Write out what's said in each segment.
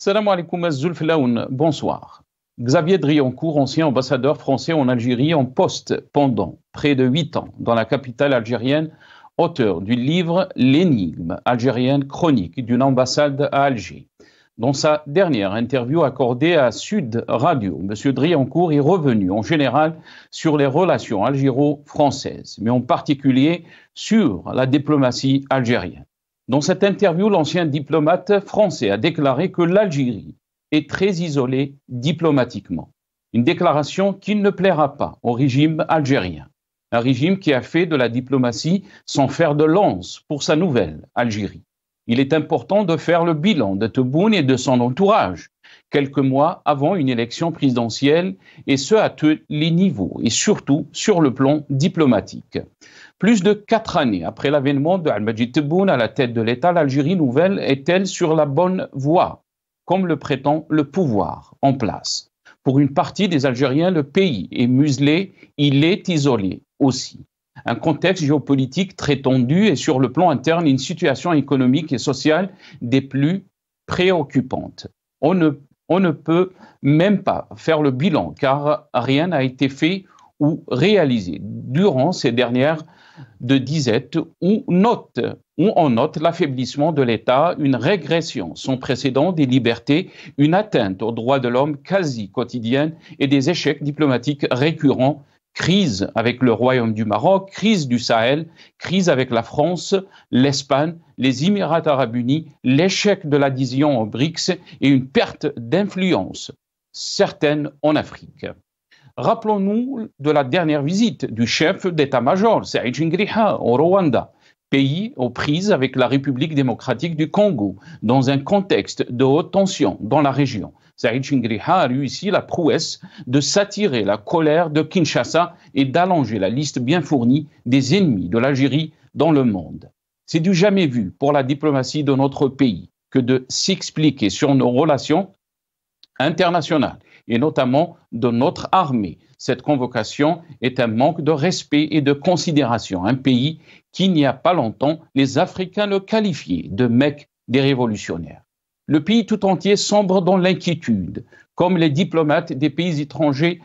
Salam alaikum Zulflaoun, bonsoir. Xavier Drioncourt, ancien ambassadeur français en Algérie, en poste pendant près de 8 ans dans la capitale algérienne, auteur du livre L'énigme algérienne chronique d'une ambassade à Alger. Dans sa dernière interview accordée à Sud Radio, M. Drioncourt est revenu en général sur les relations algéro-françaises, mais en particulier sur la diplomatie algérienne. Dans cette interview, l'ancien diplomate français a déclaré que l'Algérie est très isolée diplomatiquement. Une déclaration qui ne plaira pas au régime algérien. Un régime qui a fait de la diplomatie son fer de lance pour sa nouvelle Algérie. Il est important de faire le bilan de Tebboune et de son entourage, quelques mois avant une élection présidentielle, et ce à tous les niveaux, et surtout sur le plan diplomatique. Plus de 4 années après l'avènement de Al-Majid Tebboune à la tête de l'État, l'Algérie nouvelle est-elle sur la bonne voie, comme le prétend le pouvoir en place? Pour une partie des Algériens, le pays est muselé, il est isolé aussi. Un contexte géopolitique très tendu et sur le plan interne, une situation économique et sociale des plus préoccupantes. On ne peut même pas faire le bilan car rien n'a été fait ou réalisé durant ces dernières de disette où on note l'affaiblissement de l'État, une régression sans précédent des libertés, une atteinte aux droits de l'homme quasi quotidienne et des échecs diplomatiques récurrents. Crise avec le Royaume du Maroc, crise du Sahel, crise avec la France, l'Espagne, les Émirats arabes unis, l'échec de l'adhésion aux BRICS et une perte d'influence certaine en Afrique. Rappelons-nous de la dernière visite du chef d'état-major, Saïd Ngriha, au Rwanda, pays aux prises avec la République démocratique du Congo, dans un contexte de haute tension dans la région. Saïd Ngriha a réussi la prouesse de s'attirer la colère de Kinshasa et d'allonger la liste bien fournie des ennemis de l'Algérie dans le monde. C'est du jamais vu pour la diplomatie de notre pays que de s'expliquer sur nos relations internationales et notamment de notre armée. Cette convocation est un manque de respect et de considération. Un pays qui, il n'y a pas longtemps, les Africains le qualifiaient de mec des révolutionnaires. Le pays tout entier sombre dans l'inquiétude. Comment les diplomates des pays étrangers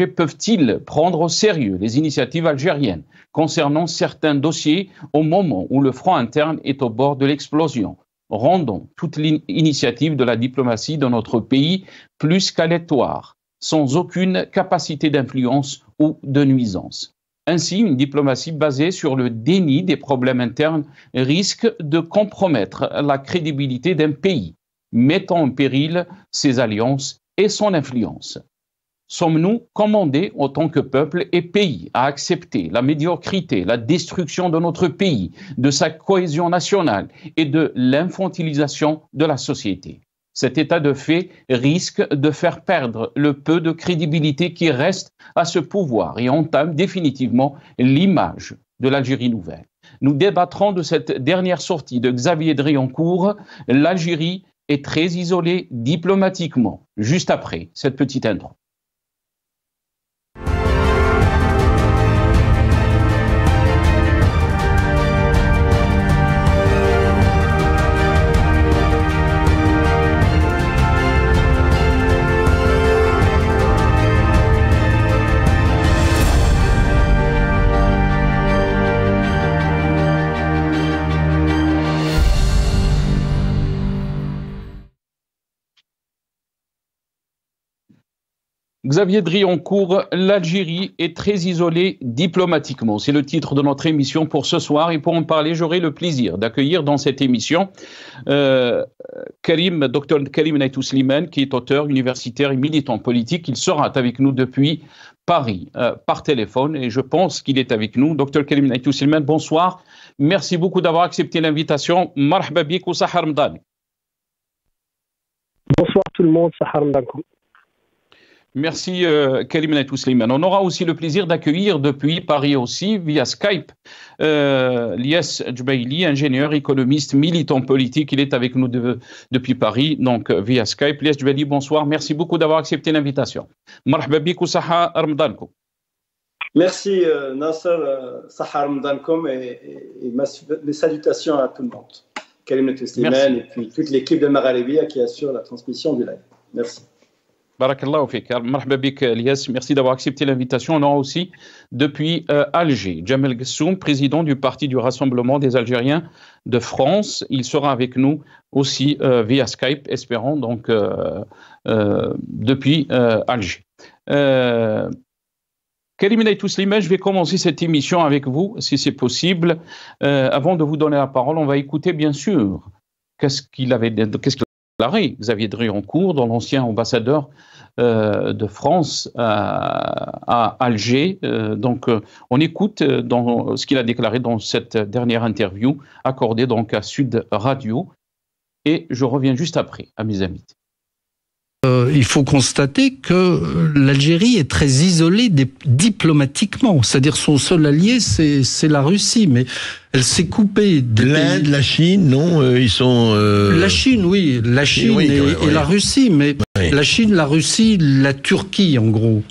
peuvent-ils prendre au sérieux les initiatives algériennes concernant certains dossiers au moment où le front interne est au bord de l'explosion? Rendons toute l'initiative de la diplomatie de notre pays plus qu'aléatoire, sans aucune capacité d'influence ou de nuisance. Ainsi, une diplomatie basée sur le déni des problèmes internes risque de compromettre la crédibilité d'un pays, mettant en péril ses alliances et son influence. Sommes-nous commandés en tant que peuple et pays à accepter la médiocrité, la destruction de notre pays, de sa cohésion nationale et de l'infantilisation de la société? Cet état de fait risque de faire perdre le peu de crédibilité qui reste à ce pouvoir et entame définitivement l'image de l'Algérie nouvelle. Nous débattrons de cette dernière sortie de Xavier Drioncourt. L'Algérie est très isolée diplomatiquement, juste après cette petite intro. Xavier Drioncourt, l'Algérie est très isolée diplomatiquement. C'est le titre de notre émission pour ce soir. Et pour en parler, j'aurai le plaisir d'accueillir dans cette émission Dr Karim Naïtou Slimane, qui est auteur universitaire et militant politique. Il sera avec nous depuis Paris par téléphone et je pense qu'il est avec nous. Dr Karim Naïtou Slimane, bonsoir. Merci beaucoup d'avoir accepté l'invitation. Marhaba bik ou Sahar Ramadan. Bonsoir tout le monde, Sahar Ramadan. Merci Karim Naïtou Slimane. On aura aussi le plaisir d'accueillir depuis Paris aussi, via Skype, Lies Djbaili, ingénieur, économiste, militant politique. Il est avec nous depuis Paris, donc via Skype. Lies Djbaili, bonsoir. Merci beaucoup d'avoir accepté l'invitation. Marhaba bik ou Sahar Ramadankoum. Merci Nasser, Sahar Ramadankoum et mes salutations à tout le monde. Kalim Slimane et puis toute l'équipe de Maralevia qui assure la transmission du live. Merci. Barakallahu fik. Marhaba bik, Elias. Merci d'avoir accepté l'invitation. On aura aussi depuis Alger Jamel Gessoum, président du Parti du Rassemblement des Algériens de France. Il sera avec nous aussi via Skype, espérons, donc depuis Alger. Karim Slimane, je vais commencer cette émission avec vous, si c'est possible. Avant de vous donner la parole, on va écouter, bien sûr, qu'est-ce qu'il a déclaré Xavier Drioncourt, dont l'ancien ambassadeur de France à Alger. Donc, on écoute ce qu'il a déclaré dans cette dernière interview accordée donc à Sud Radio. Et je reviens juste après, à mes amis. Il faut constater que l'Algérie est très isolée diplomatiquement. C'est-à-dire son seul allié, c'est la Russie. Mais elle s'est coupée de l'Inde, la Chine, non, ils sont... La Chine, oui. La Chine et la Russie. Mais la Chine, la Russie, la Turquie, en gros.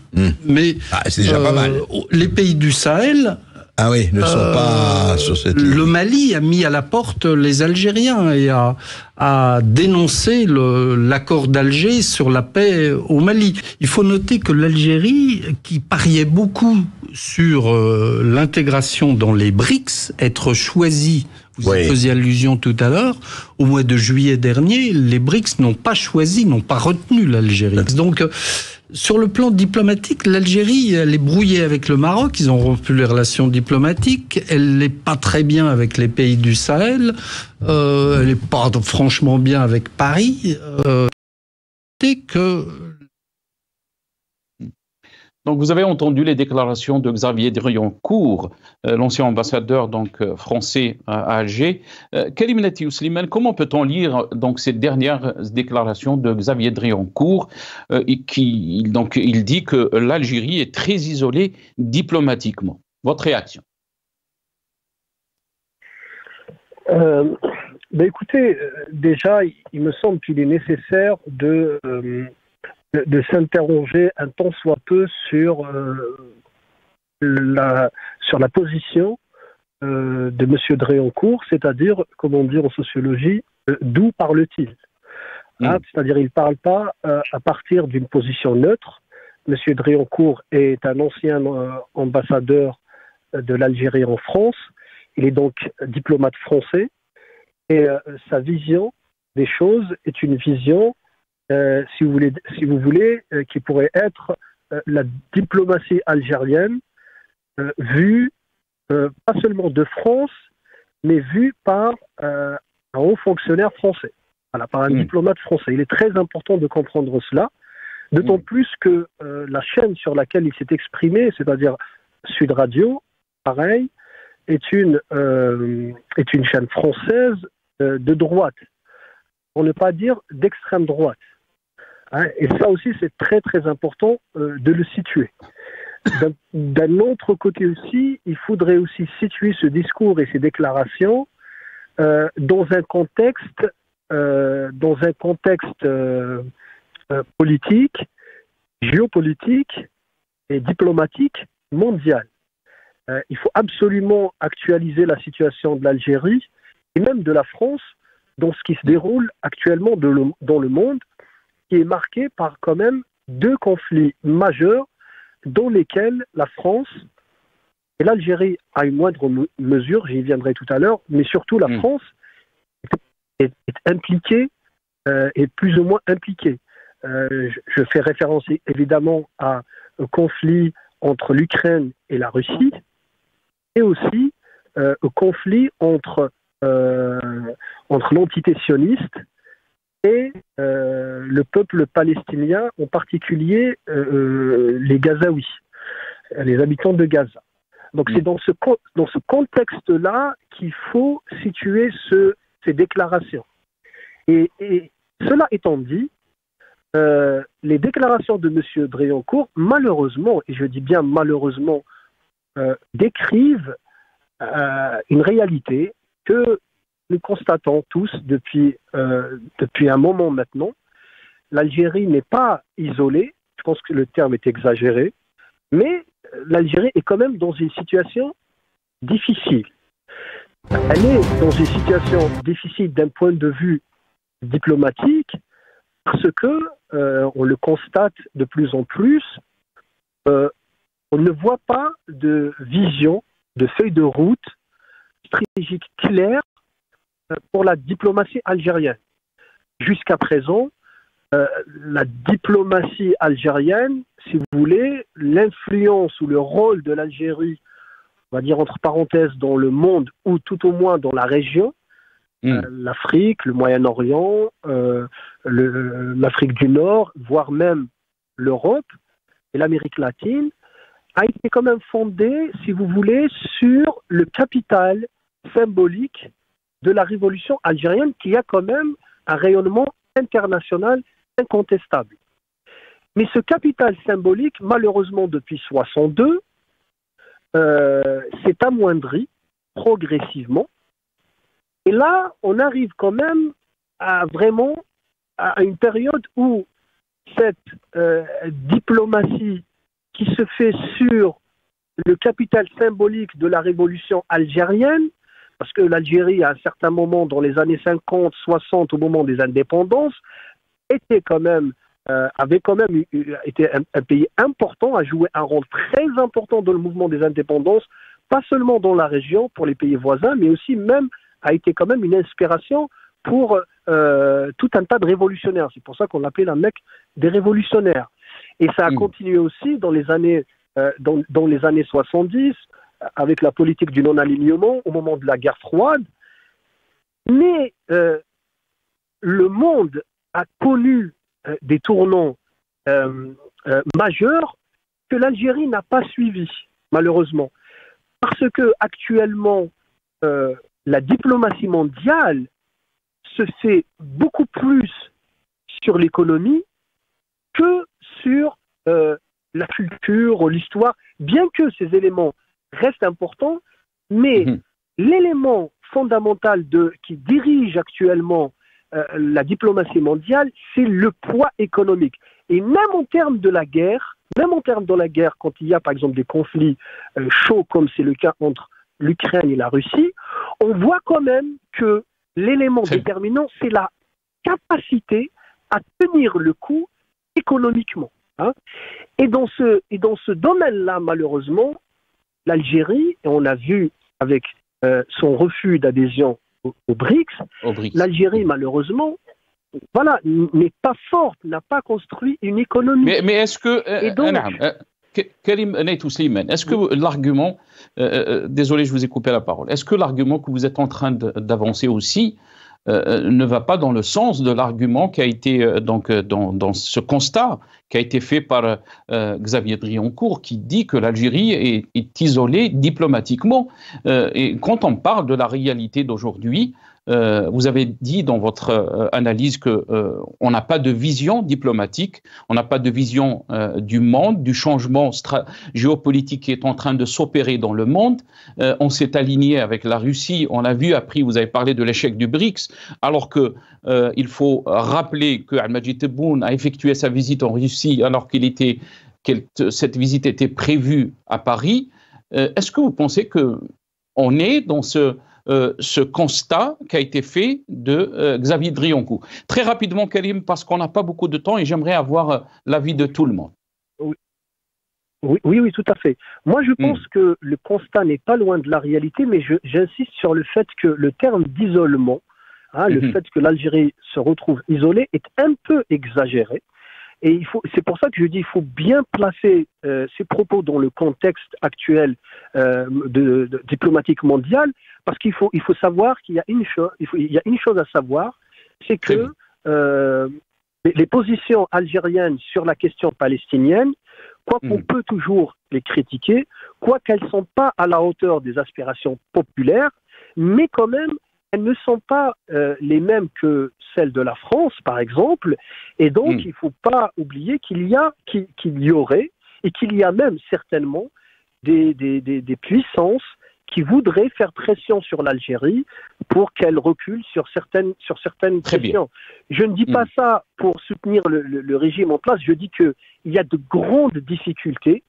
Mais c'est déjà pas mal. Les pays du Sahel... Ah oui, ne sont pas sur cette ligne. Le Mali a mis à la porte les Algériens et a dénoncé l'accord d'Alger sur la paix au Mali. Il faut noter que l'Algérie, qui pariait beaucoup sur l'intégration dans les BRICS, être choisie, vous y faisiez allusion tout à l'heure, au mois de juillet dernier, les BRICS n'ont pas choisi, n'ont pas retenu l'Algérie. Donc, sur le plan diplomatique, l'Algérie, elle est brouillée avec le Maroc, ils ont rompu les relations diplomatiques, elle n'est pas très bien avec les pays du Sahel, elle n'est pas franchement bien avec Paris. Donc, vous avez entendu les déclarations de Xavier Drioncourt, l'ancien ambassadeur donc français à Alger. Karim Slimane, comment peut-on lire donc ces dernières déclarations de Xavier Drioncourt il dit que l'Algérie est très isolée diplomatiquement. Votre réaction? Écoutez, déjà, il me semble qu'il est nécessaire de s'interroger un tant soit peu sur la position de M. Drioncourt, c'est-à-dire, comme on dit en sociologie, d'où parle-t-il C'est-à-dire, il ne parle pas à partir d'une position neutre. M. Drioncourt est un ancien ambassadeur de l'Algérie en France. Il est donc diplomate français et sa vision des choses est une vision si vous voulez, qui pourrait être la diplomatie algérienne vue pas seulement de France, mais vue par un haut fonctionnaire français, par un diplomate français. Il est très important de comprendre cela, d'autant plus que la chaîne sur laquelle il s'est exprimé, c'est-à-dire Sud Radio, pareil, est une chaîne française de droite, pour ne pas dire d'extrême droite. Et ça aussi, c'est très très important de le situer. D'un autre côté aussi, il faudrait aussi situer ce discours et ces déclarations dans un contexte politique, géopolitique et diplomatique mondial. Il faut absolument actualiser la situation de l'Algérie et même de la France dans ce qui se déroule actuellement dans le monde, qui est marqué par quand même deux conflits majeurs dans lesquels la France et l'Algérie, à une moindre mesure, j'y viendrai tout à l'heure, mais surtout la France est impliquée, est plus ou moins impliquée. Je fais référence évidemment à un conflit entre l'Ukraine et la Russie, et aussi un conflit entre l'entité sioniste et le peuple palestinien, en particulier les Gazaouis, les habitants de Gaza. Donc c'est dans ce contexte-là qu'il faut situer ces déclarations. Et cela étant dit, les déclarations de M. Drioncourt, malheureusement, et je dis bien malheureusement, décrivent une réalité que nous constatons tous depuis un moment maintenant. L'Algérie n'est pas isolée, je pense que le terme est exagéré, mais l'Algérie est quand même dans une situation difficile. elle est dans une situation difficile d'un point de vue diplomatique parce que, on le constate de plus en plus, on ne voit pas de vision, de feuille de route stratégique claire pour la diplomatie algérienne. Jusqu'à présent, la diplomatie algérienne, si vous voulez, l'influence ou le rôle de l'Algérie, on va dire entre parenthèses, dans le monde ou tout au moins dans la région, l'Afrique, le Moyen-Orient, l'Afrique du Nord, voire même l'Europe et l'Amérique latine, a été quand même fondée, si vous voulez, sur le capital symbolique de la révolution algérienne qui a quand même un rayonnement international incontestable. Mais ce capital symbolique, malheureusement depuis 1962, s'est amoindri progressivement. Et là, on arrive quand même à vraiment à une période où cette diplomatie qui se fait sur le capital symbolique de la révolution algérienne, parce que l'Algérie, à un certain moment, dans les années 50, 60, au moment des indépendances, avait quand même été un pays important, a joué un rôle très important dans le mouvement des indépendances, pas seulement dans la région, pour les pays voisins, mais aussi même a été quand même une inspiration pour tout un tas de révolutionnaires. C'est pour ça qu'on l'appelait la Mecque des révolutionnaires. Et ça a continué aussi dans les années 70, avec la politique du non-alignement au moment de la guerre froide. Mais le monde a connu des tournants majeurs que l'Algérie n'a pas suivis, malheureusement. Parce que actuellement, la diplomatie mondiale se fait beaucoup plus sur l'économie que sur la culture ou l'histoire, bien que ces éléments restent importants, mais l'élément fondamental qui dirige actuellement la diplomatie mondiale, c'est le poids économique. Et même en termes de la guerre, quand il y a par exemple des conflits chauds, comme c'est le cas entre l'Ukraine et la Russie, on voit quand même que l'élément déterminant, c'est la capacité à tenir le coup économiquement. Hein. Et dans ce domaine-là, malheureusement, l'Algérie, et on l'a vu avec son refus d'adhésion au BRICS, l'Algérie, malheureusement, voilà, n'est pas forte, n'a pas construit une économie. Mais est-ce que... Karim Naitou Slimane, est-ce que l'argument... désolé, je vous ai coupé la parole. Est-ce que l'argument que vous êtes en train d'avancer aussi ne va pas dans le sens de l'argument qui a été dans ce constat qui a été fait par Xavier Drioncourt, qui dit que l'Algérie est isolée diplomatiquement. Et quand on parle de la réalité d'aujourd'hui, vous avez dit dans votre analyse qu'on n'a pas de vision diplomatique, on n'a pas de vision du monde, du changement géopolitique qui est en train de s'opérer dans le monde. On s'est aligné avec la Russie, on l'a vu, après vous avez parlé de l'échec du BRICS, alors que il faut rappeler que Al-Majid Tebboune a effectué sa visite en Russie alors cette visite était prévue à Paris. Est-ce que vous pensez qu'on est dans ce constat qui a été fait de Xavier Drioncourt? Très rapidement, Karim, parce qu'on n'a pas beaucoup de temps et j'aimerais avoir l'avis de tout le monde. Oui, tout à fait. Moi, je pense que le constat n'est pas loin de la réalité, mais j'insiste sur le fait que le terme d'isolement, le fait que l'Algérie se retrouve isolée, est un peu exagéré. Et c'est pour ça que je dis qu'il faut bien placer ces propos dans le contexte actuel diplomatique mondial, parce qu'il faut savoir qu'il y a une chose à savoir, c'est que les positions algériennes sur la question palestinienne, quoi qu'on peut toujours les critiquer, quoi qu'elles ne sont pas à la hauteur des aspirations populaires, mais quand même, elles ne sont pas les mêmes que celles de la France, par exemple, et donc il ne faut pas oublier qu'il y aurait, et qu'il y a même certainement des puissances qui voudraient faire pression sur l'Algérie pour qu'elle recule sur certaines questions. Je ne dis pas ça pour soutenir le régime en place, je dis qu'il y a de grandes difficultés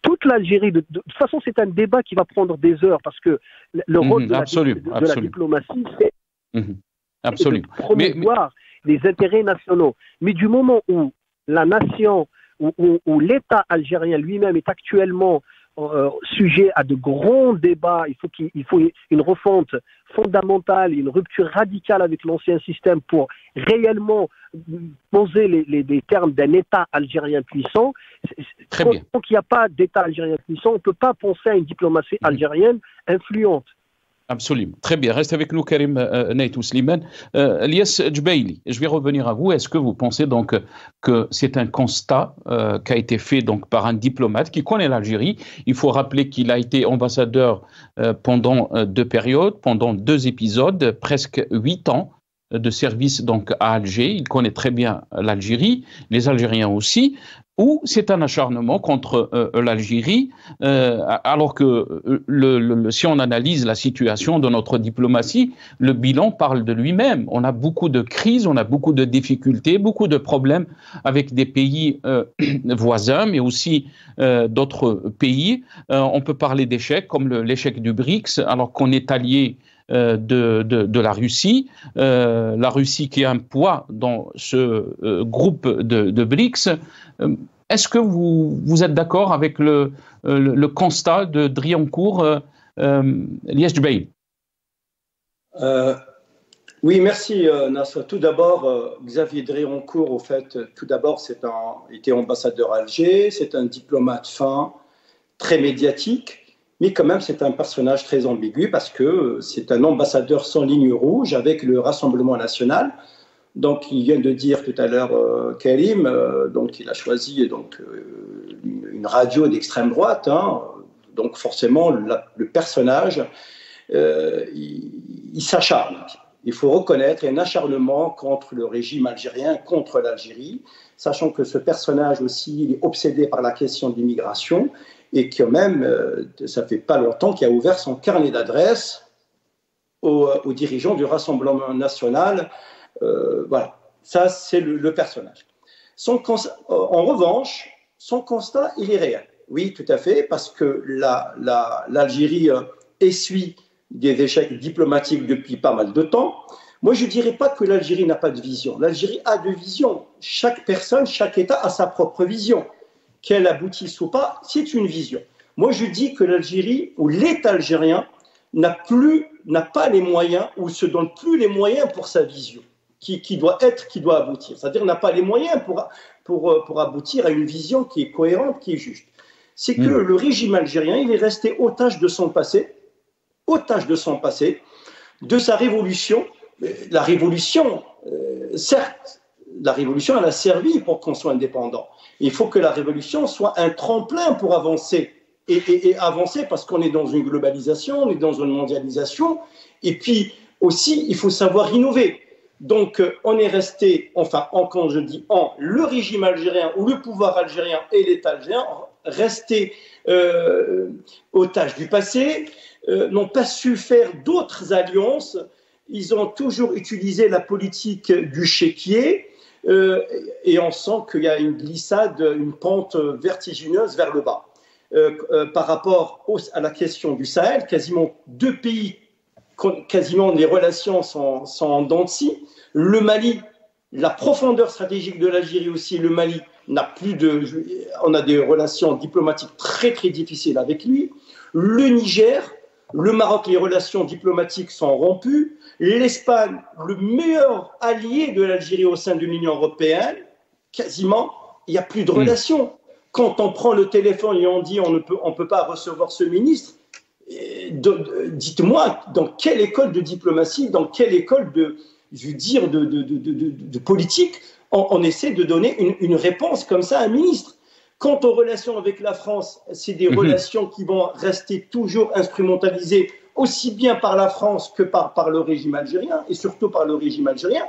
toute l'Algérie, de toute façon, c'est un débat qui va prendre des heures parce que le rôle de la diplomatie, c'est de promouvoir les intérêts nationaux. Mais du moment où la nation, où l'État algérien lui-même est actuellement sujet à de grands débats, il faut une refonte fondamentale, une rupture radicale avec l'ancien système pour réellement poser les termes d'un État algérien puissant. Tant qu'il n'y a pas d'État algérien puissant, on ne peut pas penser à une diplomatie algérienne influente. Absolument. Très bien. Reste avec nous, Karim Nait Slimane. Elias Djbeili, je vais revenir à vous. Est-ce que vous pensez donc que c'est un constat qui a été fait donc par un diplomate qui connaît l'Algérie? Il faut rappeler qu'il a été ambassadeur pendant 2 périodes, pendant 2 épisodes, presque 8 ans de service donc à Alger. Il connaît très bien l'Algérie, les Algériens aussi. Ou c'est un acharnement contre l'Algérie, alors que si on analyse la situation de notre diplomatie, le bilan parle de lui-même. On a beaucoup de crises, on a beaucoup de difficultés, beaucoup de problèmes avec des pays voisins, mais aussi d'autres pays. On peut parler d'échecs, comme l'échec du BRICS, alors qu'on est allié de la Russie. La Russie qui a un poids dans ce groupe de BRICS. Est-ce que vous êtes d'accord avec le constat de Driancourt, Elias Djbeili? Oui, merci Nasser. Tout d'abord, Xavier Driancourt, au fait, tout d'abord, était ambassadeur à Alger, c'est un diplomate fin, très médiatique. Mais quand même, c'est un personnage très ambigu parce que c'est un ambassadeur sans ligne rouge avec le Rassemblement national. Donc, il vient de dire tout à l'heure, Karim, donc il a choisi une radio d'extrême droite. Donc, forcément, le personnage, il s'acharne. Il faut reconnaître un acharnement contre le régime algérien, contre l'Algérie, sachant que ce personnage aussi, il est obsédé par la question de l'immigration. Et quand même, ça fait pas longtemps qu'il a ouvert son carnet d'adresses aux dirigeants du Rassemblement national. Voilà, ça c'est le personnage. En revanche, son constat, il est réel. Oui, tout à fait, parce que l'Algérie essuie des échecs diplomatiques depuis pas mal de temps. Moi, je ne dirais pas que l'Algérie n'a pas de vision. L'Algérie a de vision. Chaque personne, chaque État a sa propre vision. Qu'elle aboutisse ou pas, c'est une vision. Moi, je dis que l'Algérie ou l'État algérien n'a pas les moyens ou se donne plus les moyens pour sa vision, qui doit aboutir. C'est-à-dire n'a pas les moyens pour aboutir à une vision qui est cohérente, qui est juste. C'est que le régime algérien, il est resté otage de son passé, de sa révolution. La révolution, certes, la révolution, elle a servi pour qu'on soit indépendant. Il faut que la révolution soit un tremplin pour avancer. Et avancer parce qu'on est dans une globalisation, on est dans une mondialisation. Et puis aussi, il faut savoir innover. Donc, on est resté, quand je dis le régime algérien ou le pouvoir algérien et l'État algérien, restés otages du passé, n'ont pas su faire d'autres alliances. Ils ont toujours utilisé la politique du chéquier. Et on sent qu'il y a une glissade, une pente vertigineuse vers le bas. Par rapport à la question du Sahel, quasiment 2 pays, quasiment les relations sont en dents de scie. Le Mali, la profondeur stratégique de l'Algérie aussi, le Mali on a des relations diplomatiques très très difficiles avec lui. Le Niger, le Maroc, les relations diplomatiques sont rompues. L'Espagne, le meilleur allié de l'Algérie au sein de l'Union européenne, quasiment, il n'y a plus de relations. Quand on prend le téléphone et on dit on ne peut pas recevoir ce ministre, dites-moi dans quelle école de diplomatie, dans quelle école de politique, on essaie de donner une réponse comme ça à un ministre. Quant aux relations avec la France, c'est des relations qui vont rester toujours instrumentalisées aussi bien par la France que par le régime algérien, et surtout par le régime algérien.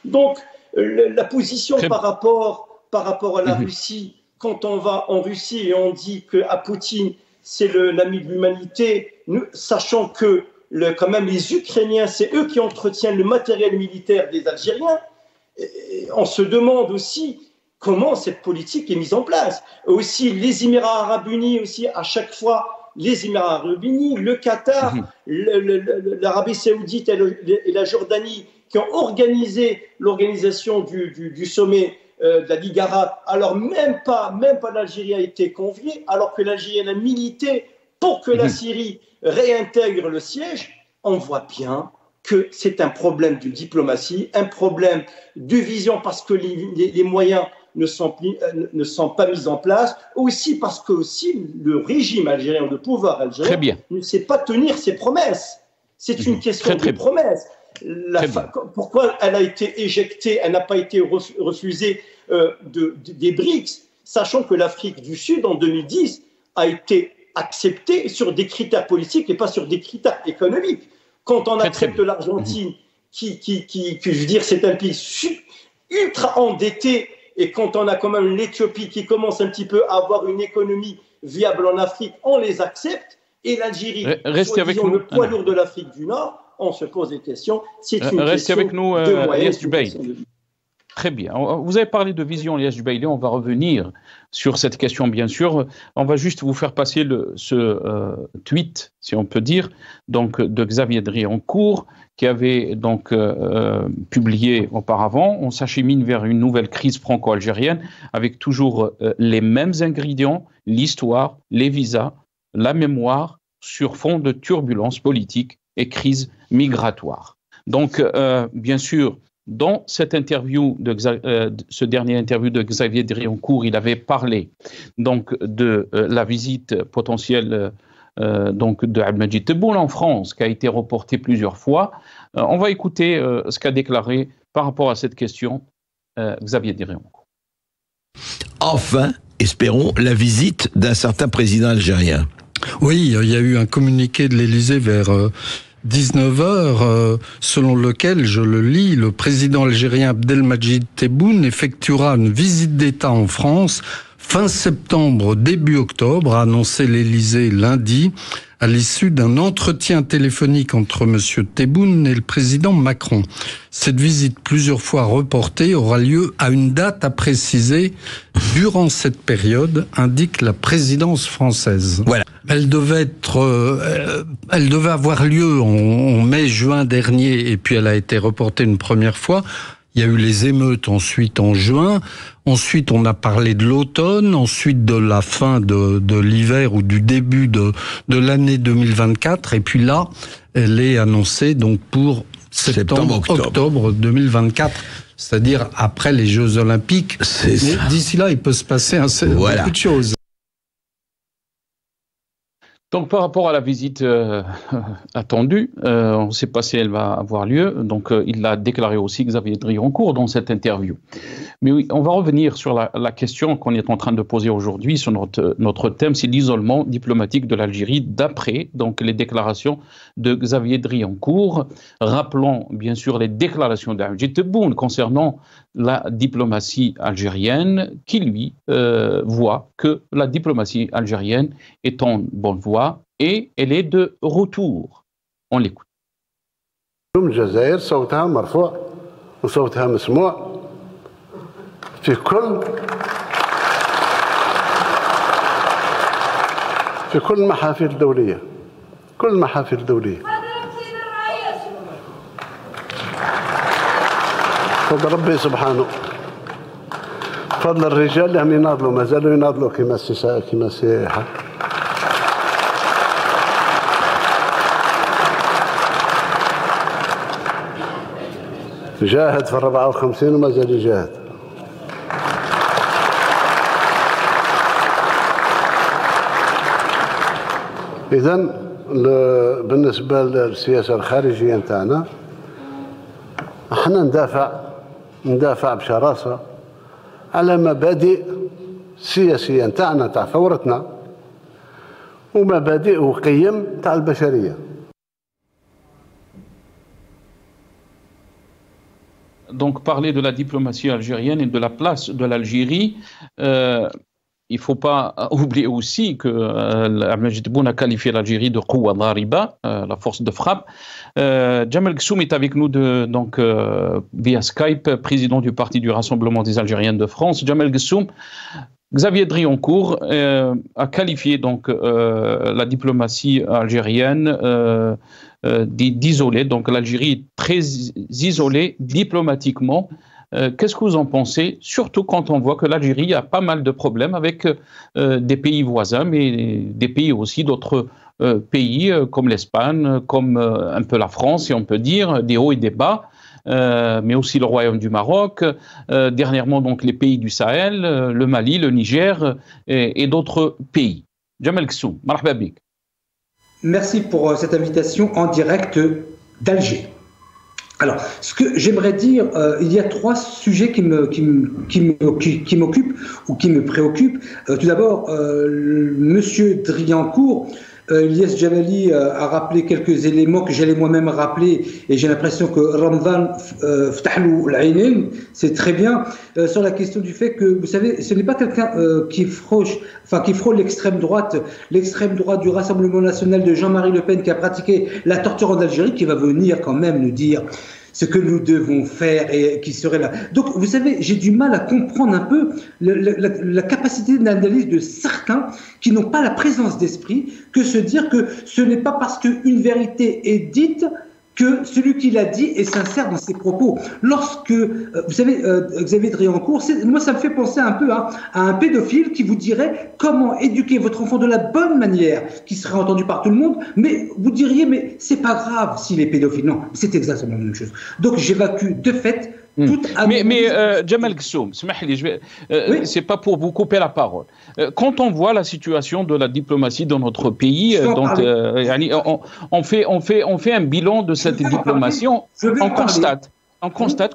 Donc, la position par rapport à la Russie, quand on va en Russie et on dit qu'à Poutine, c'est l'ami de l'humanité, sachant que quand même les Ukrainiens, c'est eux qui entretiennent le matériel militaire des Algériens, et on se demande aussi comment cette politique est mise en place. Aussi, les Émirats arabes unis, aussi, à chaque fois, les Émirats arabes unis, le Qatar, l'Arabie saoudite et la Jordanie, qui ont organisé l'organisation du sommet de la Ligue arabe, alors même pas l'Algérie a été conviée, alors que l'Algérie a milité pour que la Syrie réintègre le siège. On voit bien que c'est un problème de diplomatie, un problème de vision parce que les moyens ne sont pas mis en place, aussi parce que aussi le régime algérien, le pouvoir algérien ne sait pas tenir ses promesses. C'est une question de promesses. Pourquoi elle a été éjectée, elle n'a pas été refusée des BRICS, sachant que l'Afrique du Sud, en 2010, a été acceptée sur des critères politiques et pas sur des critères économiques. Quand on accepte l'Argentine, qui je veux dire, c'est un pays ultra endetté, et quand on a quand même l'Éthiopie qui commence un petit peu à avoir une économie viable en Afrique, on les accepte, et l'Algérie, disons, le poids lourd de l'Afrique du Nord, on se pose des questions. C'est une question avec nous, de moyens. Très bien. Vous avez parlé de vision, Ilyas Jubaili. On va revenir sur cette question, bien sûr. On va juste vous faire passer ce tweet, si on peut dire, donc de Xavier Driancourt, qui avait donc publié auparavant. On s'achemine vers une nouvelle crise franco-algérienne avec toujours les mêmes ingrédients, l'histoire, les visas, la mémoire, sur fond de turbulences politiques et crise migratoire. Donc, bien sûr, dans cette interview, ce dernier interview de Xavier Driancourt, il avait parlé donc de la visite potentielle donc de Abdelmadjid Tebboune en France, qui a été reportée plusieurs fois. On va écouter ce qu'a déclaré par rapport à cette question Xavier Driancourt. Enfin, espérons, la visite d'un certain président algérien. Oui, il y a eu un communiqué de l'Élysée vers 19h, selon lequel, je le lis, le président algérien Abdelmadjid Tebboune effectuera une visite d'État en France fin septembre, début octobre, a annoncé l'Élysée lundi, à l'issue d'un entretien téléphonique entre M. Tebboune et le président Macron. Cette visite, plusieurs fois reportée, aura lieu à une date à préciser durant cette période, indique la présidence française. Voilà. Elle devait avoir lieu en mai-juin dernier, et puis elle a été reportée une première fois. Il y a eu les émeutes ensuite en juin. Ensuite, on a parlé de l'automne. Ensuite, de la fin de l'hiver ou du début de l'année 2024. Et puis là, elle est annoncée donc pour septembre-octobre 2024. C'est-à-dire après les Jeux Olympiques. Mais d'ici là, il peut se passer beaucoup de choses. Donc, par rapport à la visite attendue, on ne sait pas si elle va avoir lieu. Donc, il l'a déclaré aussi, Xavier Driancourt, dans cette interview. Mais oui, on va revenir sur la question qu'on est en train de poser aujourd'hui sur notre thème, c'est l'isolement diplomatique de l'Algérie d'après donc les déclarations de Xavier Driancourt. Rappelons bien sûr les déclarations d'Abdelmadjid Tebboune concernant la diplomatie algérienne, qui lui voit que la diplomatie algérienne est en bonne voie et elle est de retour. On l'écoute. الجزائر صوتها مرفوع وصوتها مسموع في كل المحافل الدولية، كل المحافل الدولية. فضل ربي سبحانه، فضل الرجال اللي هم يناضلوا، ما زالوا يناضلوا كما السياحة. جاهد في 54 وما زال يجاهد. إذن بالنسبة للسياسة الخارجية نتاعنا احنا ندافع بشراسة على مبادئ سياسية نتاعنا تاع ثورتنا ومبادئ وقيم تاع البشرية. Donc, parler de la diplomatie algérienne et de la place de l'Algérie, il ne faut pas oublier aussi que Majid Tebboune a qualifié l'Algérie de Qouwa Dhariba, la force de frappe. Djamel Ghssoum est avec nous donc, via Skype, président du Parti du Rassemblement des Algériens de France. Djamel Ghssoum, Xavier Drioncourt a qualifié donc, la diplomatie algérienne d'isolée. Donc l'Algérie est très isolée diplomatiquement. Qu'est-ce que vous en pensez, surtout quand on voit que l'Algérie a pas mal de problèmes avec des pays voisins, mais des pays aussi, d'autres pays comme l'Espagne, comme un peu la France, si on peut dire, des hauts et des bas, mais aussi le Royaume du Maroc, dernièrement donc les pays du Sahel, le Mali, le Niger et d'autres pays. Djamel Ghssoum, marhaba bik. Merci pour cette invitation en direct d'Alger. Alors, ce que j'aimerais dire, il y a 3 sujets qui m'occupent ou qui me préoccupent. Tout d'abord, Monsieur Drioncourt, Ilyes Djebali a rappelé quelques éléments que j'allais moi-même rappeler, et j'ai l'impression que Ramadan ftahlou l'aynin, c'est très bien, sur la question du fait que, vous savez, ce n'est pas quelqu'un qui frôle l'extrême droite du Rassemblement national de Jean-Marie Le Pen qui a pratiqué la torture en Algérie, qui va venir quand même nous dire ce que nous devons faire et qui serait là. Donc, vous savez, j'ai du mal à comprendre un peu la capacité d'analyse de certains qui n'ont pas la présence d'esprit que se dire que ce n'est pas parce qu'une vérité est dite que celui qui l'a dit est sincère dans ses propos. Lorsque, vous savez, Xavier Drioncourt, moi ça me fait penser un peu à un pédophile qui vous dirait comment éduquer votre enfant de la bonne manière, qui serait entendu par tout le monde, mais vous diriez, mais c'est pas grave s'il est pédophile. Non, c'est exactement la même chose. Donc j'évacue de fait toute Mais Djamel Ghssoum, c'est pas pour vous couper la parole. Quand on voit la situation de la diplomatie dans notre pays, on fait un bilan de cette diplomatie, on constate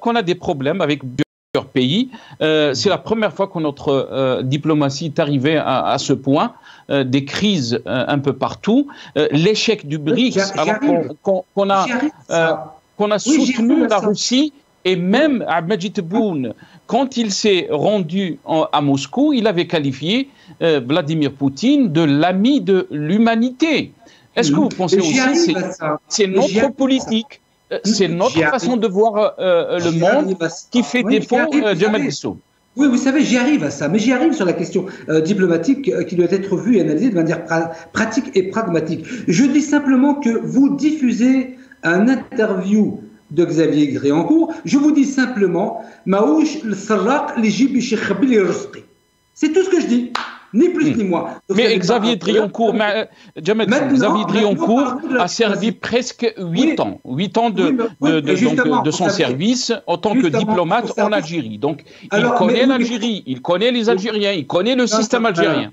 qu'on a des problèmes avec plusieurs pays. C'est la première fois que notre diplomatie est arrivée à ce point, des crises un peu partout. L'échec du BRICS, alors qu'on a soutenu la Russie. Et même Majid Tebboune, quand il s'est rendu à Moscou, il avait qualifié Vladimir Poutine de l'ami de l'humanité. Est-ce que vous pensez aussi que c'est notre politique, c'est notre façon de voir le monde qui fait défaut, Djamel Ghssoum? Oui, vous savez, j'y arrive à ça, mais j'y arrive sur la question diplomatique qui doit être vue et analysée de manière pratique et pragmatique. Je dis simplement que vous diffusez un interview de Xavier Drioncourt, je vous dis simplement c'est tout ce que je dis, ni plus ni moins. Donc, mais Xavier Drioncourt, Xavier Drioncourt a servi presque 8 ans de son service en tant que diplomate en Algérie. Donc il connaît l'Algérie, il connaît les Algériens, il connaît le système algérien.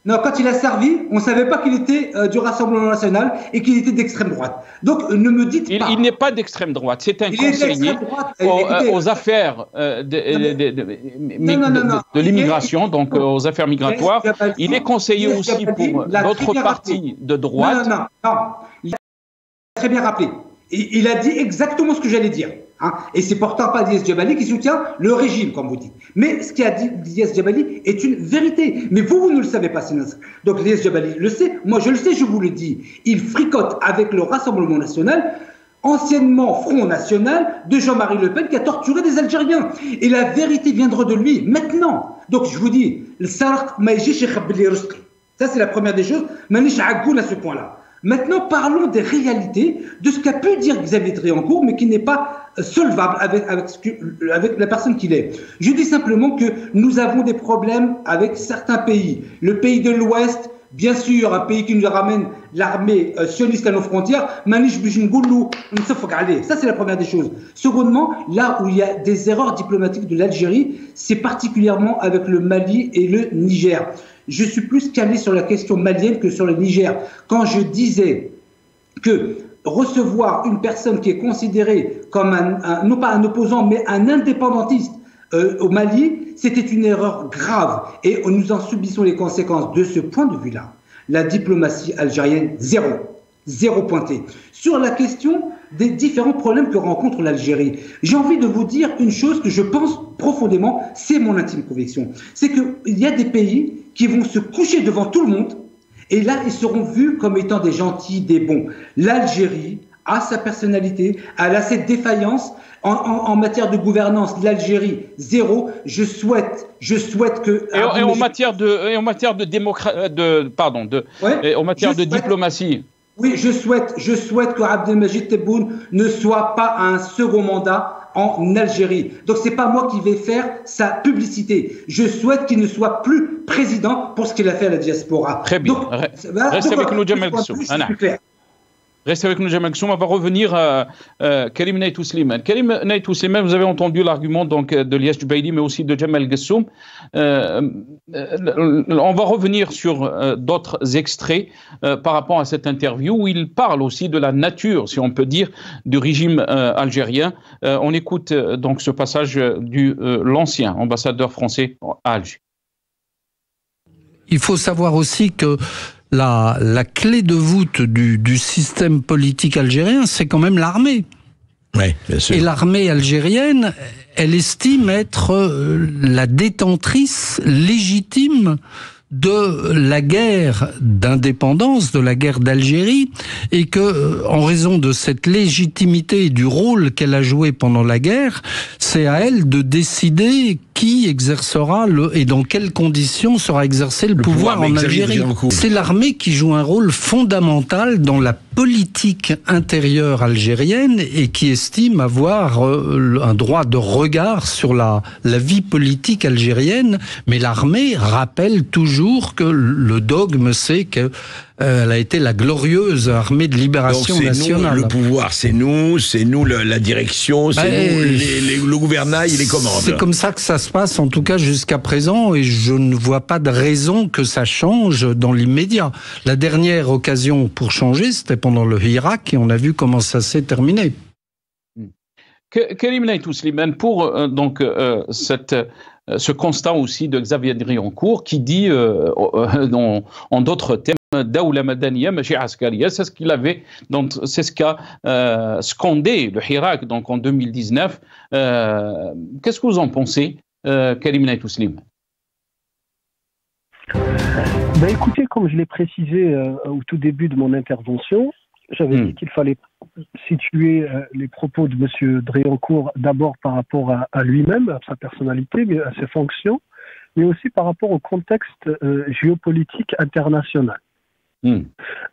Non, quand il a servi, on ne savait pas qu'il était du Rassemblement national et qu'il était d'extrême droite. Donc, ne me dites pas... Il n'est pas d'extrême droite, c'est un conseiller aux affaires de l'immigration, donc aux affaires migratoires. Il est conseiller aussi pour d'autres partis de droite. Non, il a très bien rappelé. Il a dit exactement ce que j'allais dire. Et c'est pourtant pas Ilyes Djebali qui soutient le régime, comme vous dites. Mais ce qu'a dit Ilyes Djebali est une vérité. Mais vous ne le savez pas, Sénat. Donc Ilyes Djebali le sait, moi je le sais, je vous le dis. Il fricote avec le Rassemblement national, anciennement Front National, de Jean-Marie Le Pen, qui a torturé des Algériens. Et la vérité viendra de lui, maintenant. Donc je vous dis, le sarq ma yjish yakhabbli rizqi. Ça c'est la première des choses. Manish agoun à ce point-là. Maintenant, parlons des réalités, de ce qu'a pu dire Xavier Drioncourt, mais qui n'est pas solvable avec la personne qu'il est. Je dis simplement que nous avons des problèmes avec certains pays. Le pays de l'Ouest, bien sûr, un pays qui nous ramène l'armée sioniste à nos frontières. Ça, c'est la première des choses. Secondement, là où il y a des erreurs diplomatiques de l'Algérie, c'est particulièrement avec le Mali et le Niger. Je suis plus calé sur la question malienne que sur le Niger. Quand je disais que recevoir une personne qui est considérée comme non pas un opposant, mais un indépendantiste au Mali, c'était une erreur grave. Et nous en subissons les conséquences. De ce point de vue-là, la diplomatie algérienne, zéro. zéro pointé. Sur la question des différents problèmes que rencontre l'Algérie, j'ai envie de vous dire une chose que je pense profondément, c'est mon intime conviction. C'est qu'il y a des pays qui vont se coucher devant tout le monde et là, ils seront vus comme étant des gentils, des bons. L'Algérie a sa personnalité, elle a cette défaillance. En matière de gouvernance, l'Algérie, zéro. Je souhaite que... en matière de diplomatie. Oui, je souhaite que Abdelmajid Tebboune ne soit pas un second mandat en Algérie. Donc c'est pas moi qui vais faire sa publicité. Je souhaite qu'il ne soit plus président pour ce qu'il a fait à la diaspora. Très bien. Restez avec nous, Jamal Ghassoum. Restez avec nous, Jamal Ghassoum. On va revenir à Karim Naïtou Slimane. Karim Naïtou Slimane, vous avez entendu l'argument donc de Liache Jubaili, mais aussi de Jamal Ghassoum. On va revenir sur d'autres extraits par rapport à cette interview où il parle aussi de la nature, si on peut dire, du régime algérien. On écoute donc ce passage de l'ancien ambassadeur français à Alger. Il faut savoir aussi que la clé de voûte du système politique algérien, c'est quand même l'armée. Oui, bien sûr. Et l'armée algérienne, elle estime être la détentrice légitime de la guerre d'indépendance, de la guerre d'Algérie, et que, en raison de cette légitimité et du rôle qu'elle a joué pendant la guerre, c'est à elle de décider qui exercera et dans quelles conditions sera exercé le pouvoir en Algérie. C'est l'armée qui joue un rôle fondamental dans la politique intérieure algérienne et qui estime avoir un droit de regard sur la vie politique algérienne. Mais l'armée rappelle toujours que le dogme, c'est que elle a été la glorieuse armée de libération nationale. Nous, le pouvoir, c'est nous la direction, c'est nous le gouvernail et les commandes. C'est comme ça que ça se passe, en tout cas jusqu'à présent, et je ne vois pas de raison que ça change dans l'immédiat. La dernière occasion pour changer, c'était pendant le Irak, et on a vu comment ça s'est terminé. Karim Naïtou Slimane, pour ce constat aussi de Xavier Driancourt qui dit, en d'autres termes, Daoula Madaniya, Machi Askaria, c'est ce qu'il avait, donc c'est ce qu'a scandé le Hirak donc en 2019. Qu'est-ce que vous en pensez, Karim Naïtou Slimane? Écoutez, comme je l'ai précisé au tout début de mon intervention, j'avais dit qu'il fallait situer les propos de M. Driancourt d'abord par rapport à lui-même, à sa personnalité, à ses fonctions, mais aussi par rapport au contexte géopolitique international. Je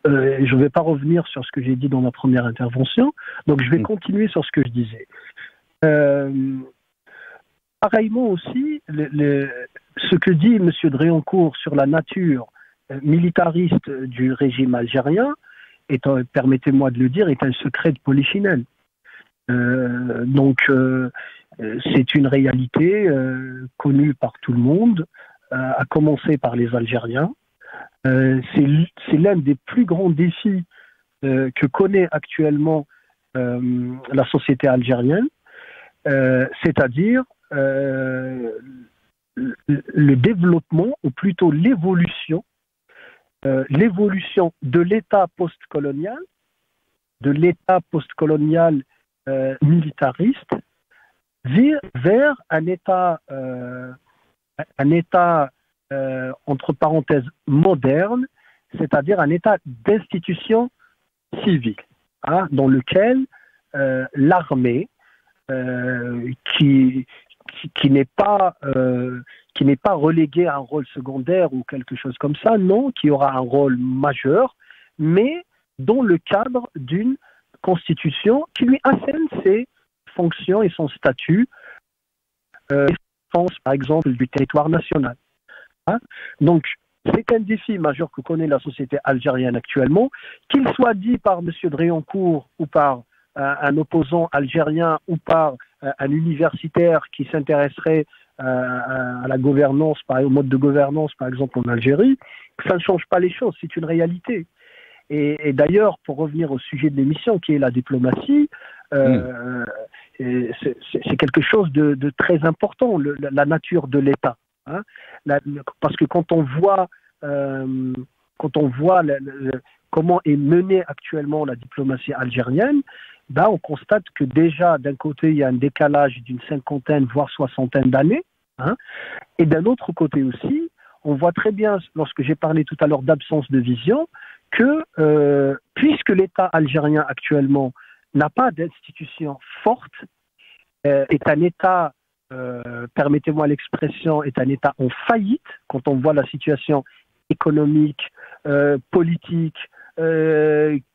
ne vais pas revenir sur ce que j'ai dit dans ma première intervention, donc je vais continuer sur ce que je disais. Pareillement aussi, ce que dit M. Driancourt sur la nature militariste du régime algérien, permettez-moi de le dire, est un secret de polichinelle. C'est une réalité connue par tout le monde, à commencer par les Algériens. C'est l'un des plus grands défis que connaît actuellement la société algérienne, c'est-à-dire le développement, ou plutôt l'évolution de l'État postcolonial, militariste, vers un État entre parenthèses moderne, c'est-à-dire un État d'institution civile, dans lequel l'armée, qui n'est pas reléguée à un rôle secondaire ou quelque chose comme ça, non, qui aura un rôle majeur, mais dans le cadre d'une constitution qui lui assène ses fonctions et son statut, par exemple, du territoire national. Donc, c'est un défi majeur que connaît la société algérienne actuellement, qu'il soit dit par M. Driancourt ou par un opposant algérien ou par un universitaire qui s'intéresserait à la gouvernance, au mode de gouvernance, par exemple, en Algérie, ça ne change pas les choses, c'est une réalité. Et d'ailleurs, pour revenir au sujet de l'émission, qui est la diplomatie, c'est quelque chose de très important, la nature de l'État. Parce que quand on voit comment est menée actuellement la diplomatie algérienne, on constate que déjà, d'un côté, il y a un décalage d'une 50aine, voire 60aine d'années, hein, et d'un autre côté aussi, on voit très bien, lorsque j'ai parlé tout à l'heure d'absence de vision, que puisque l'État algérien actuellement n'a pas d'institution forte, est un État, permettez-moi l'expression, est un État en faillite, quand on voit la situation économique, politique,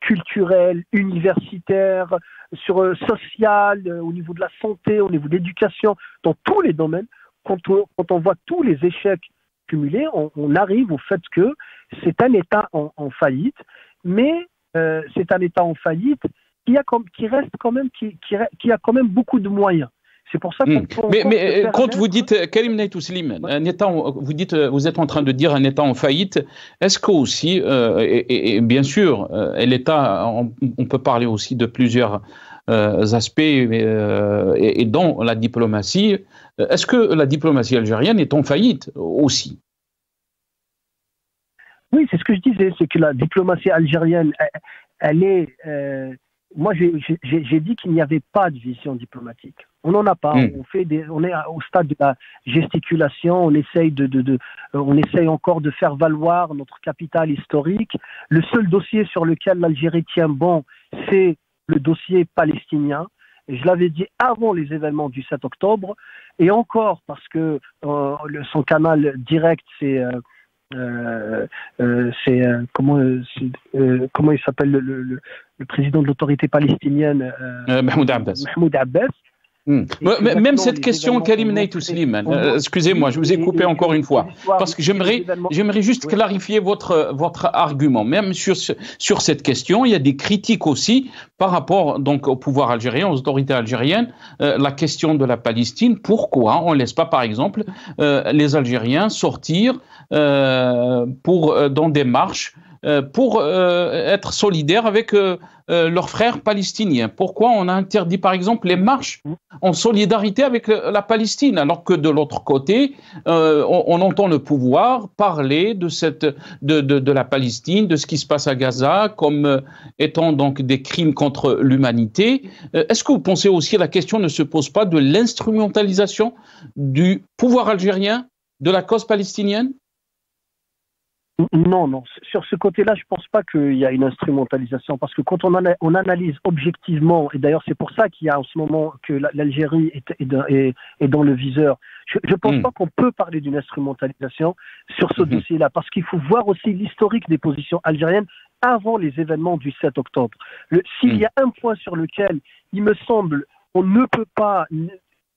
culturelle, universitaire, sociale, au niveau de la santé, au niveau de l'éducation, dans tous les domaines, quand on voit tous les échecs cumulés, on arrive au fait que c'est un État en faillite, mais c'est un État en faillite qui a quand même beaucoup de moyens. C'est pour ça qu'on mais quand vous dites, Karim Naït-Ouslim, un État, vous êtes en train de dire un État en faillite, est-ce qu'aussi, et bien sûr, l'État, on peut parler aussi de plusieurs aspects, et dont la diplomatie, est-ce que la diplomatie algérienne est en faillite aussi? Oui, c'est ce que je disais, c'est que la diplomatie algérienne, elle est... moi, j'ai dit qu'il n'y avait pas de vision diplomatique. On n'en a pas. On est au stade de la gesticulation. On essaye encore de faire valoir notre capital historique. Le seul dossier sur lequel l'Algérie tient bon, c'est le dossier palestinien. Et je l'avais dit avant les événements du 7 octobre. Et encore, parce que son canal direct, comment il s'appelle le président de l'autorité palestinienne, Mahmoud Abbas. Même cette question, Karim Naït-Ouslim, excusez-moi, je vous ai coupé encore une fois, parce que j'aimerais juste clarifier votre argument. Même sur cette question, il y a des critiques aussi par rapport donc au pouvoir algérien, aux autorités algériennes, la question de la Palestine. Pourquoi on ne laisse pas, par exemple, les Algériens sortir dans des marches pour être solidaires avec leurs frères palestiniens? Pourquoi on a interdit, par exemple, les marches en solidarité avec la Palestine, alors que de l'autre côté, on entend le pouvoir parler de la Palestine, de ce qui se passe à Gaza, comme étant donc des crimes contre l'humanité. Est-ce que vous pensez aussi, la question ne se pose pas de l'instrumentalisation du pouvoir algérien de la cause palestinienne? Non. Sur ce côté-là, je ne pense pas qu'il y a une instrumentalisation, parce que quand on analyse objectivement, et d'ailleurs c'est pour ça qu'il y a en ce moment que l'Algérie est dans le viseur, je ne pense pas qu'on peut parler d'une instrumentalisation sur ce dossier-là, parce qu'il faut voir aussi l'historique des positions algériennes avant les événements du 7 octobre. S'il y a un point sur lequel, il me semble, on ne peut pas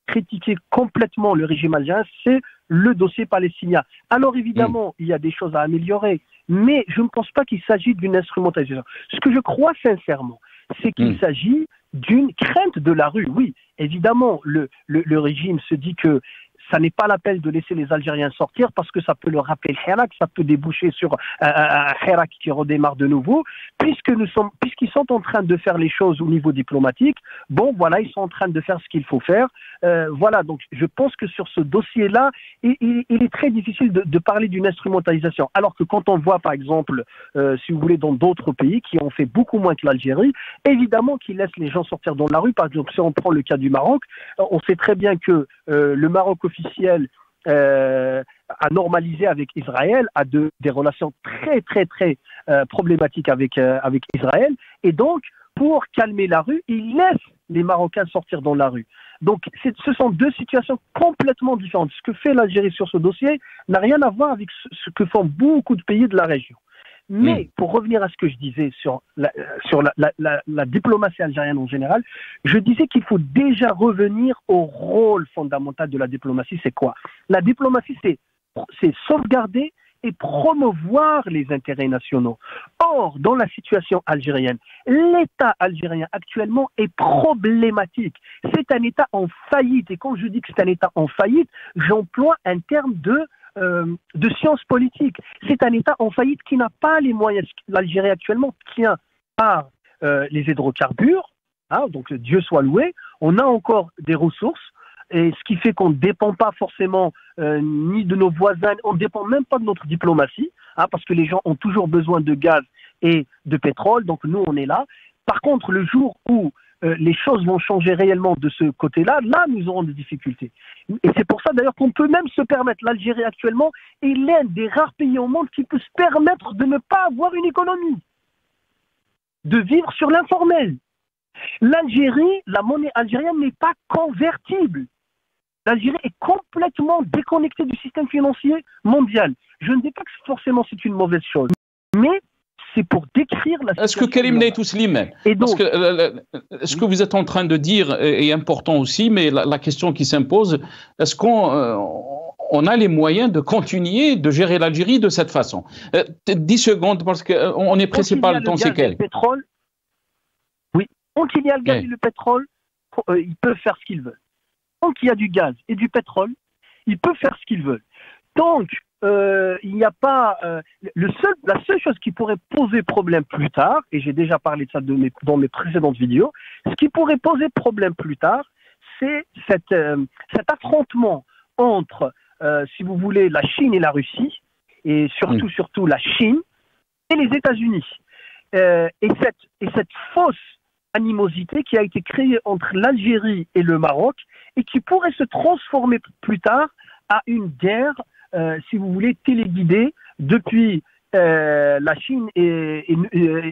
critiquer complètement le régime algérien, c'est le dossier palestinien. Alors évidemment, il y a des choses à améliorer, mais je ne pense pas qu'il s'agit d'une instrumentalisation. Ce que je crois sincèrement, c'est qu'il s'agit d'une crainte de la rue. Oui, évidemment, le régime se dit que ça n'est pas la peine de laisser les Algériens sortir parce que ça peut leur rappeler le Hirak, ça peut déboucher sur un Hirak qui redémarre de nouveau. Puisqu'ils sont en train de faire les choses au niveau diplomatique, ils sont en train de faire ce qu'il faut faire. Donc je pense que sur ce dossier-là, il est très difficile de parler d'une instrumentalisation. Alors que quand on voit, par exemple, si vous voulez, dans d'autres pays qui ont fait beaucoup moins que l'Algérie, évidemment qu'ils laissent les gens sortir dans la rue. Par exemple, si on prend le cas du Maroc, on sait très bien que le Maroc officiel a normalisé avec Israël, a des relations très très très problématiques avec Israël, et donc pour calmer la rue, il laisse les Marocains sortir dans la rue. Donc ce sont deux situations complètement différentes. Ce que fait l'Algérie sur ce dossier n'a rien à voir avec ce que font beaucoup de pays de la région. Mais pour revenir à ce que je disais sur la diplomatie algérienne en général, je disais qu'il faut déjà revenir au rôle fondamental de la diplomatie. C'est quoi? La diplomatie, c'est sauvegarder et promouvoir les intérêts nationaux. Or, dans la situation algérienne, l'État algérien actuellement est problématique. C'est un État en faillite. Et quand je dis que c'est un État en faillite, j'emploie un terme de science politique. C'est un État en faillite qui n'a pas les moyens. L'Algérie actuellement tient par les hydrocarbures, donc Dieu soit loué. On a encore des ressources, et ce qui fait qu'on ne dépend pas forcément ni de nos voisins, on ne dépend même pas de notre diplomatie, parce que les gens ont toujours besoin de gaz, et de pétrole. Donc nous, on est là. Par contre, le jour où les choses vont changer réellement de ce côté-là, là, nous aurons des difficultés. Et c'est pour ça, d'ailleurs, qu'on peut même se permettre, l'Algérie actuellement est l'un des rares pays au monde qui peut se permettre de ne pas avoir une économie, de vivre sur l'informel. L'Algérie, la monnaie algérienne n'est pas convertible. L'Algérie est complètement déconnectée du système financier mondial. Je ne dis pas que forcément c'est une mauvaise chose, mais c'est pour décrire la situation. Est-ce que Karim Naïtou Slimane, parce que ce que vous êtes en train de dire est important aussi, mais la question qui s'impose, est-ce qu'on a les moyens de continuer de gérer l'Algérie de cette façon? 10 secondes, parce qu'on est pressé par le temps, c'est quel? Oui, quand il y a le gaz et le pétrole, ils peuvent faire ce qu'ils veulent. Tant qu'il y a du gaz et du pétrole, ils peuvent faire ce qu'ils veulent. Donc, il n'y a pas... la seule chose qui pourrait poser problème plus tard, et j'ai déjà parlé de ça dans mes précédentes vidéos, ce qui pourrait poser problème plus tard, c'est cet affrontement entre, si vous voulez, la Chine et la Russie, et surtout la Chine et les États-Unis. Et cette fausse animosité qui a été créée entre l'Algérie et le Maroc et qui pourrait se transformer plus tard à une guerre, si vous voulez, téléguidée depuis la Chine et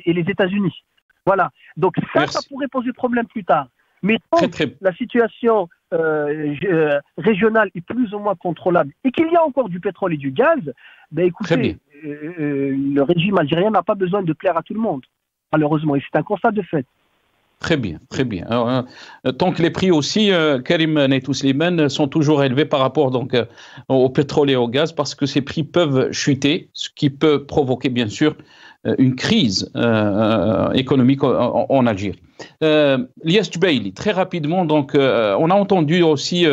les États-Unis. Voilà. Donc ça pourrait poser problème plus tard. Mais tant que la situation régionale est plus ou moins contrôlable et qu'il y a encore du pétrole et du gaz, ben écoutez, le régime algérien n'a pas besoin de plaire à tout le monde, malheureusement. Et c'est un constat de fait. Très bien, très bien. Alors, tant que les prix aussi, Karim Naïtou Slimane, sont toujours élevés par rapport donc au pétrole et au gaz, parce que ces prix peuvent chuter, ce qui peut provoquer bien sûr une crise économique en Algérie. Lies Djubaili, très rapidement, donc, on a entendu aussi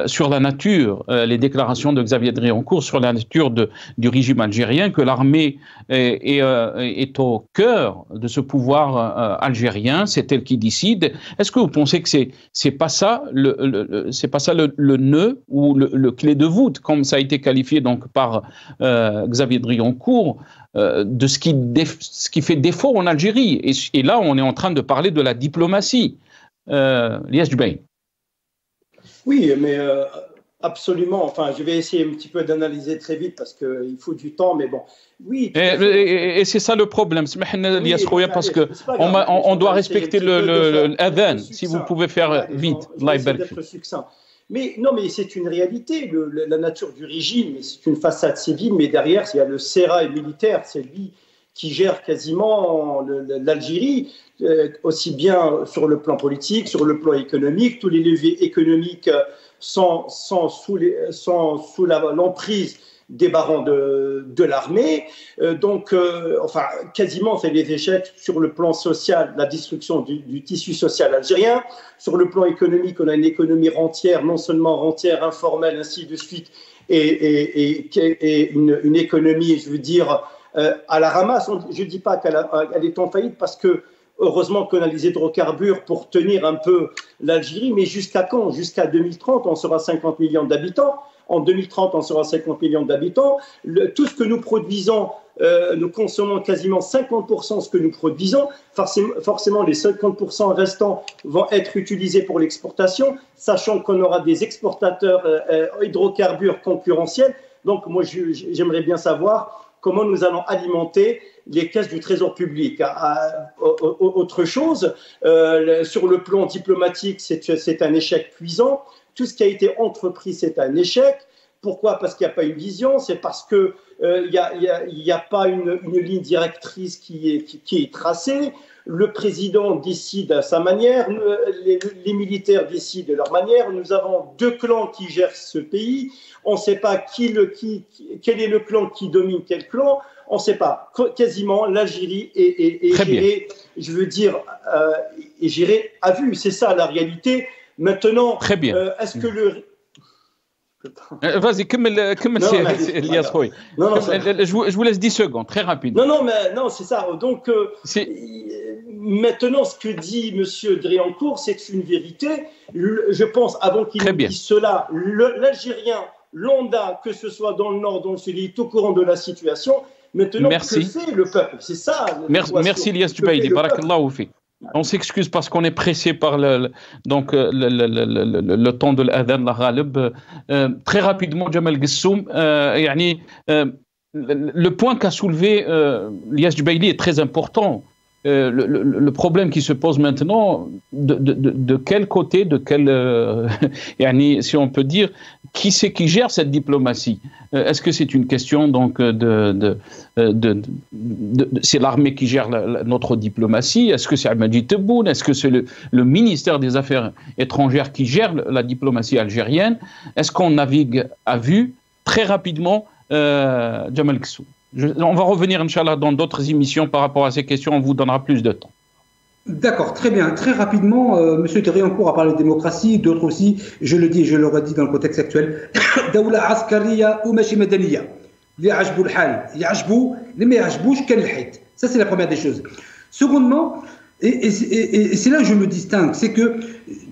sur la nature, les déclarations de Xavier Driancourt sur la nature du régime algérien, que l'armée est au cœur de ce pouvoir algérien, c'est elle qui décide. Est-ce que vous pensez que c'est pas ça le nœud ou le clé de voûte, comme ça a été qualifié donc par Xavier Driancourt, de ce qui fait défaut en Algérie? Et là, on est en train de parler de la diplomatie. Lies Djubaili. Oui, mais absolument. Enfin, je vais essayer un petit peu d'analyser très vite parce qu'il faut du temps, mais bon. Oui. Et c'est ça le problème. Parce qu'on doit respecter l'adhan. Si vous pouvez faire vite. D'être succinct. Mais non, mais c'est une réalité. La nature du régime, c'est une façade civile, mais derrière, il y a le sérail militaire. C'est lui qui gère quasiment l'Algérie, aussi bien sur le plan politique, sur le plan économique. Tous les leviers économiques sont sous l'emprise des barons de l'armée. Donc, quasiment, c'est des échecs sur le plan social, la destruction du tissu social algérien. Sur le plan économique, on a une économie rentière, non seulement rentière, informelle, ainsi de suite, et une économie, je veux dire, à la ramasse. Je ne dis pas qu'elle est en faillite parce que heureusement qu'on a les hydrocarbures pour tenir un peu l'Algérie, mais jusqu'à quand? Jusqu'à 2030, on sera 50 millions d'habitants. En 2030, on sera 50 millions d'habitants. Tout ce que nous produisons, nous consommons quasiment 50% de ce que nous produisons. Forcément, les 50% restants vont être utilisés pour l'exportation, sachant qu'on aura des exportateurs hydrocarbures concurrentiels. Donc, moi, j'aimerais bien savoir comment nous allons alimenter les caisses du trésor public. Autre chose, sur le plan diplomatique, c'est un échec cuisant. Tout ce qui a été entrepris, c'est un échec. Pourquoi? Parce qu'il n'y a pas une vision. C'est parce qu'il n'y a pas une ligne directrice qui est tracée. Le président décide à sa manière, les militaires décident de leur manière. Nous avons deux clans qui gèrent ce pays. On ne sait pas quel est le clan qui domine quel clan. On ne sait pas. Quasiment, l'Algérie est gérée, je veux dire, est gérée à vue. C'est ça la réalité. Maintenant, très bien. Est-ce que le... Vas-y, Elias Khoui. Je vous laisse 10 secondes, très rapide. Non, c'est ça. Donc, maintenant, ce que dit M. Driancourt, c'est une vérité. Je pense, avant qu'il dise cela, l'Algérien lambda, que ce soit dans le nord, dans le sud, il est au courant de la situation. Maintenant, merci. que fait le peuple? C'est ça. Merci Ilyas Jubaili, barakallahu fik. On s'excuse parce qu'on est pressé par le temps de l'adhan, la ghalib. Très rapidement, Jamal Gessoum, le point qu'a soulevé Ilyas Jubaili est très important. Le problème qui se pose maintenant, de quel côté, si on peut dire, qui c'est qui gère cette diplomatie? Est-ce que c'est une question donc c'est l'armée qui gère notre diplomatie? Est-ce que c'est Majid Tebboune? Est-ce que c'est le ministère des Affaires étrangères qui gère la diplomatie algérienne? Est-ce qu'on navigue à vue? Très rapidement, Jamal Gessoum. On va revenir, Inch'Allah, dans d'autres émissions par rapport à ces questions. On vous donnera plus de temps. D'accord, très bien. Très rapidement, M. Driancourt a parlé de démocratie, d'autres aussi, je le dis et je le redis dans le contexte actuel. Daoula askariya ou machi madaniya. Li ajbou l'hal, yajbou, li ma yajbouch ken l'hit. Ça, c'est la première des choses. Secondement, et c'est là où je me distingue, c'est que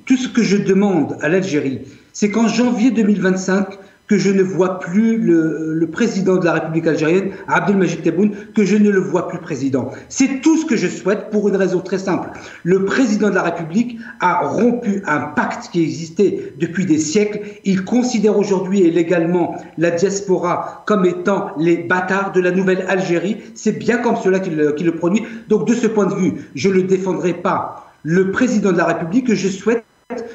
tout ce que je demande à l'Algérie, c'est qu'en janvier 2025, que je ne vois plus le président de la République algérienne, Abdelmajid Tebboune, que je ne le vois plus président. C'est tout ce que je souhaite pour une raison très simple. Le président de la République a rompu un pacte qui existait depuis des siècles. Il considère aujourd'hui et légalement la diaspora comme étant les bâtards de la nouvelle Algérie. C'est bien comme cela qu'il le produit. Donc de ce point de vue, je ne défendrai pas le président de la République que je souhaite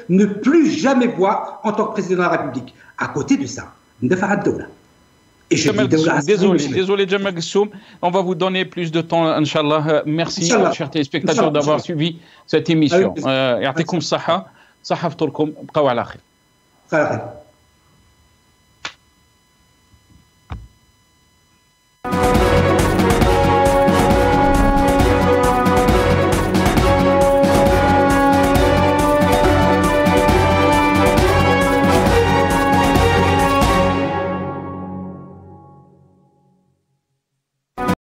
ne plus jamais voir en tant que président de la République. À côté de ça, désolé, Jamal Gessoum, on va vous donner plus de temps, Inch'Allah. Merci, chers téléspectateurs, d'avoir suivi cette émission. Ya'tikum saha, saha fturkum, bqaw ala khair.